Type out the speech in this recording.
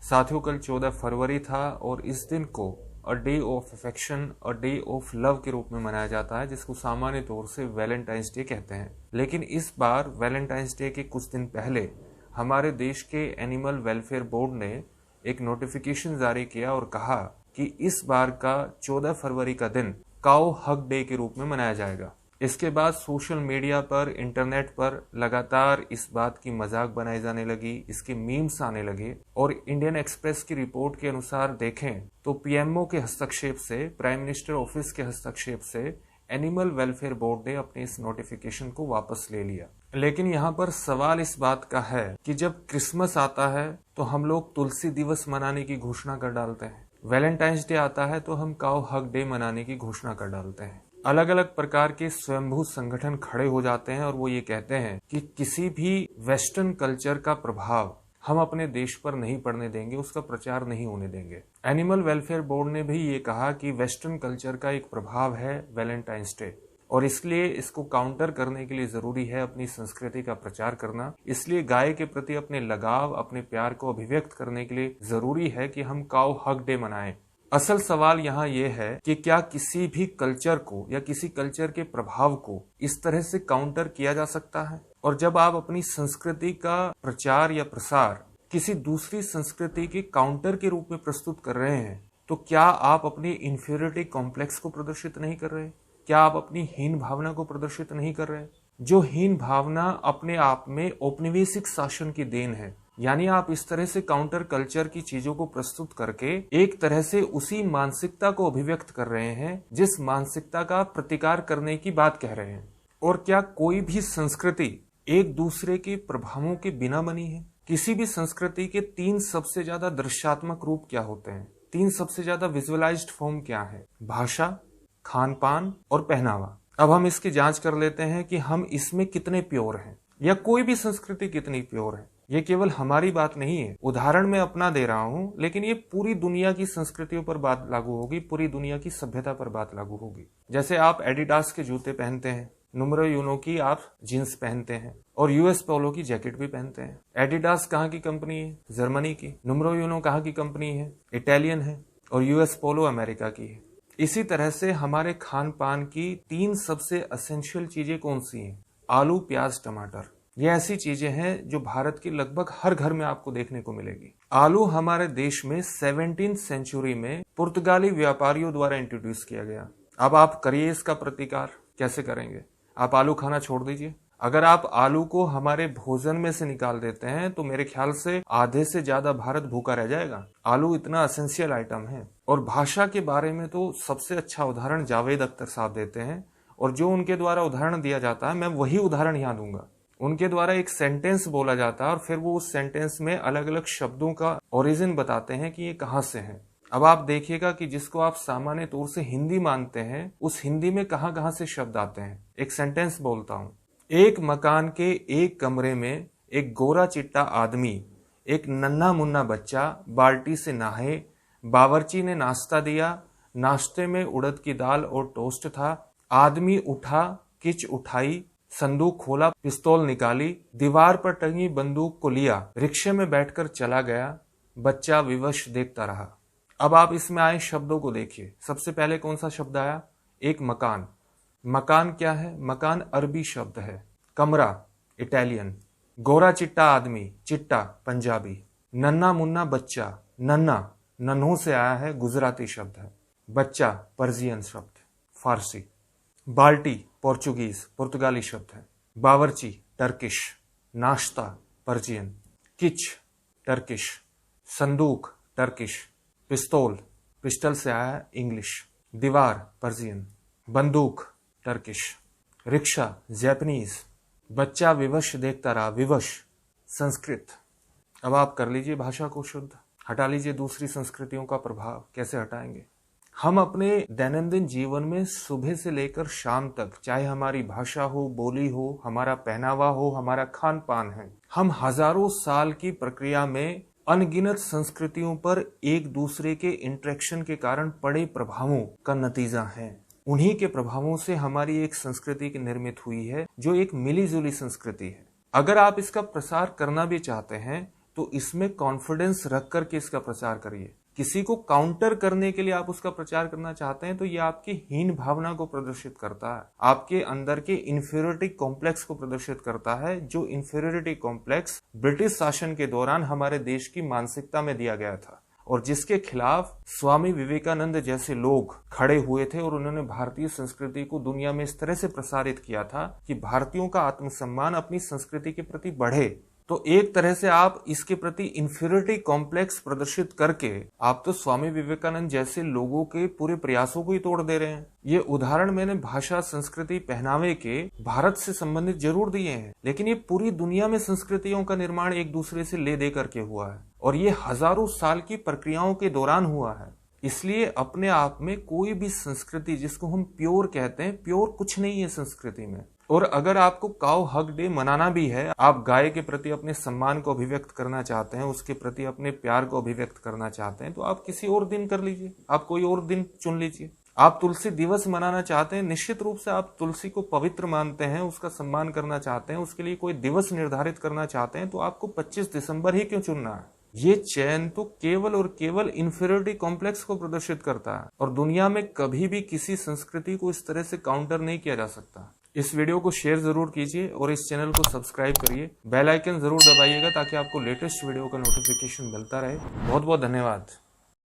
साथियों कल 14 फरवरी था और इस दिन को a day of affection, a day of love के रूप में मनाया जाता है, जिसको सामान्य तौर से वैलेंटाइंस डे कहते हैं। लेकिन इस बार वैलेंटाइंस डे के कुछ दिन पहले हमारे देश के एनिमल वेलफेयर बोर्ड ने एक नोटिफिकेशन जारी किया और कहा कि इस बार का 14 फरवरी का दिन काऊ हग डे के रूप में मनाया जाएगा। इसके बाद सोशल मीडिया पर, इंटरनेट पर लगातार इस बात की मजाक बनाई जाने लगी, इसके मीम्स आने लगे और इंडियन एक्सप्रेस की रिपोर्ट के अनुसार देखें तो पीएमओ के हस्तक्षेप से, प्राइम मिनिस्टर ऑफिस के हस्तक्षेप से एनिमल वेलफेयर बोर्ड ने अपने इस नोटिफिकेशन को वापस ले लिया। लेकिन यहाँ पर सवाल इस बात का है कि जब क्रिसमस आता है तो हम लोग तुलसी दिवस मनाने की घोषणा कर डालते हैं, वैलेंटाइंस डे आता है तो हम काऊ हग डे मनाने की घोषणा कर डालते हैं। अलग अलग प्रकार के स्वयंभू संगठन खड़े हो जाते हैं और वो ये कहते हैं कि किसी भी वेस्टर्न कल्चर का प्रभाव हम अपने देश पर नहीं पड़ने देंगे, उसका प्रचार नहीं होने देंगे। एनिमल वेलफेयर बोर्ड ने भी ये कहा कि वेस्टर्न कल्चर का एक प्रभाव है वैलेंटाइंस डे और इसलिए इसको काउंटर करने के लिए जरूरी है अपनी संस्कृति का प्रचार करना। इसलिए गाय के प्रति अपने लगाव, अपने प्यार को अभिव्यक्त करने के लिए जरूरी है कि हम काऊ हग डे मनाएं। असल सवाल यहाँ ये है कि क्या किसी भी कल्चर को या किसी कल्चर के प्रभाव को इस तरह से काउंटर किया जा सकता है? और जब आप अपनी संस्कृति का प्रचार या प्रसार किसी दूसरी संस्कृति के काउंटर के रूप में प्रस्तुत कर रहे हैं तो क्या आप अपनी इंफीरियरिटी कॉम्प्लेक्स को प्रदर्शित नहीं कर रहे? क्या आप अपनी हीन भावना को प्रदर्शित नहीं कर रहे? जो हीन भावना अपने आप में औपनिवेशिक शासन की देन है, यानी आप इस तरह से काउंटर कल्चर की चीजों को प्रस्तुत करके एक तरह से उसी मानसिकता को अभिव्यक्त कर रहे हैं जिस मानसिकता का प्रतिकार करने की बात कह रहे हैं। और क्या कोई भी संस्कृति एक दूसरे के प्रभावों के बिना बनी है? किसी भी संस्कृति के 3 सबसे ज्यादा दृश्यात्मक रूप क्या होते हैं? 3 सबसे ज्यादा विजुअलाइज्ड फॉर्म क्या है? भाषा, खान पान और पहनावा। अब हम इसकी जांच कर लेते हैं कि हम इसमें कितने प्योर हैं या कोई भी संस्कृति कितनी प्योर है। ये केवल हमारी बात नहीं है, उदाहरण मैं अपना दे रहा हूं, लेकिन ये पूरी दुनिया की संस्कृतियों पर बात लागू होगी, पूरी दुनिया की सभ्यता पर बात लागू होगी। जैसे आप एडिडास के जूते पहनते हैं, नंबरो यूनो की आप जींस पहनते हैं और यूएस पोलो की जैकेट भी पहनते हैं। एडिडास कहाँ की कंपनी है? जर्मनी की। नंबरो यूनो कहाँ की कंपनी है? इटालियन है। और यूएस पोलो अमेरिका की है। इसी तरह से हमारे खान पान की 3 सबसे एसेंशियल चीजें कौन सी हैं? आलू, प्याज, टमाटर। ये ऐसी चीजें हैं जो भारत की लगभग हर घर में आपको देखने को मिलेगी। आलू हमारे देश में 17वीं सेंचुरी में पुर्तगाली व्यापारियों द्वारा इंट्रोड्यूस किया गया। अब आप करिए इसका प्रतिकार, कैसे करेंगे? आप आलू खाना छोड़ दीजिए। अगर आप आलू को हमारे भोजन में से निकाल देते हैं तो मेरे ख्याल से आधे से ज्यादा भारत भूखा रह जाएगा। आलू इतना एसेंशियल आइटम है। और भाषा के बारे में तो सबसे अच्छा उदाहरण जावेद अख्तर साहब देते हैं और जो उनके द्वारा उदाहरण दिया जाता है मैं वही उदाहरण यहाँ दूंगा। उनके द्वारा एक सेंटेंस बोला जाता है और फिर वो उस सेंटेंस में अलग अलग शब्दों का ओरिजिन बताते हैं कि ये कहाँ से है। अब आप देखिएगा कि जिसको आप सामान्य तौर से हिंदी मानते हैं उस हिंदी में कहाँ कहाँ से शब्द आते हैं। एक सेंटेंस बोलता हूँ। एक मकान के एक कमरे में एक गोरा चिट्टा आदमी, एक नन्हा मुन्ना बच्चा बाल्टी से नहाए, बावर्ची ने नाश्ता दिया, नाश्ते में उड़द की दाल और टोस्ट था। आदमी उठा, किच उठाई, संदूक खोला, पिस्तौल निकाली, दीवार पर टंगी बंदूक को लिया, रिक्शे में बैठकर चला गया, बच्चा विवश देखता रहा। अब आप इसमें आए शब्दों को देखिए। सबसे पहले कौन सा शब्द आया? एक मकान। मकान क्या है? मकान अरबी शब्द है। कमरा इटालियन। गोरा चिट्टा आदमी, चिट्टा पंजाबी। नन्ना मुन्ना बच्चा, नन्ना नन्हों से आया है, गुजराती शब्द है। बच्चा पर्शियन शब्द, फारसी। बाल्टी पोर्चुगीज, पुर्तगाली शब्द है। बावर्ची टर्किश। नाश्ता पर्शियन। किच टर्किश। संदूक टर्किश। पिस्तौल पिस्टल से आया है, इंग्लिश। दीवार पर्शियन। बंदूक टर्किश। Rickshaw Japanese. बच्चा विवश देखता रहा, विवश संस्कृत। अब आप कर लीजिए भाषा को शुद्ध, हटा लीजिए दूसरी संस्कृतियों का प्रभाव। कैसे हटाएंगे? हम अपने दैनंदिन जीवन में सुबह से लेकर शाम तक, चाहे हमारी भाषा हो, बोली हो, हमारा पहनावा हो, हमारा खान पान है, हम हजारों साल की प्रक्रिया में अनगिनत संस्कृतियों पर एक दूसरे के इंटरेक्शन के कारण पड़े प्रभावों का नतीजा है। उन्हीं के प्रभावों से हमारी एक संस्कृति की निर्मित हुई है जो एक मिली जुली संस्कृति है। अगर आप इसका प्रसार करना भी चाहते हैं तो इसमें कॉन्फिडेंस रख करके इसका प्रचार करिए। किसी को काउंटर करने के लिए आप उसका प्रचार करना चाहते हैं तो ये आपकी हीन भावना को प्रदर्शित करता है, आपके अंदर के इंफीरियरिटी कॉम्प्लेक्स को प्रदर्शित करता है, जो इंफीरियरिटी कॉम्प्लेक्स ब्रिटिश शासन के दौरान हमारे देश की मानसिकता में दिया गया था और जिसके खिलाफ स्वामी विवेकानंद जैसे लोग खड़े हुए थे और उन्होंने भारतीय संस्कृति को दुनिया में इस तरह से प्रसारित किया था कि भारतीयों का आत्मसम्मान अपनी संस्कृति के प्रति बढ़े। तो एक तरह से आप इसके प्रति इंफीरियरिटी कॉम्प्लेक्स प्रदर्शित करके आप तो स्वामी विवेकानंद जैसे लोगों के पूरे प्रयासों को ही तोड़ दे रहे हैं। ये उदाहरण मैंने भाषा, संस्कृति, पहनावे के भारत से संबंधित जरूर दिए हैं, लेकिन ये पूरी दुनिया में संस्कृतियों का निर्माण एक दूसरे से ले दे करके हुआ है और ये हजारों साल की प्रक्रियाओं के दौरान हुआ है। इसलिए अपने आप में कोई भी संस्कृति जिसको हम प्योर कहते हैं, प्योर कुछ नहीं है संस्कृति में। और अगर आपको काउ हग डे मनाना भी है, आप गाय के प्रति अपने सम्मान को अभिव्यक्त करना चाहते हैं, उसके प्रति अपने प्यार को अभिव्यक्त करना चाहते हैं, तो आप किसी और दिन कर लीजिए, आप कोई और दिन चुन लीजिए। आप तुलसी दिवस मनाना चाहते हैं, निश्चित रूप से आप तुलसी को पवित्र मानते हैं, उसका सम्मान करना चाहते हैं, उसके लिए कोई दिवस निर्धारित करना चाहते हैं, तो आपको 25 दिसंबर ही क्यों चुनना है? ये चयन तो केवल और केवल इंफीरियरिटी कॉम्प्लेक्स को प्रदर्शित करता है और दुनिया में कभी भी किसी संस्कृति को इस तरह से काउंटर नहीं किया जा सकता। इस वीडियो को शेयर जरूर कीजिए और इस चैनल को सब्सक्राइब करिए, बेल आइकन जरूर दबाइएगा ताकि आपको लेटेस्ट वीडियो का नोटिफिकेशन मिलता रहे। बहुत बहुत धन्यवाद।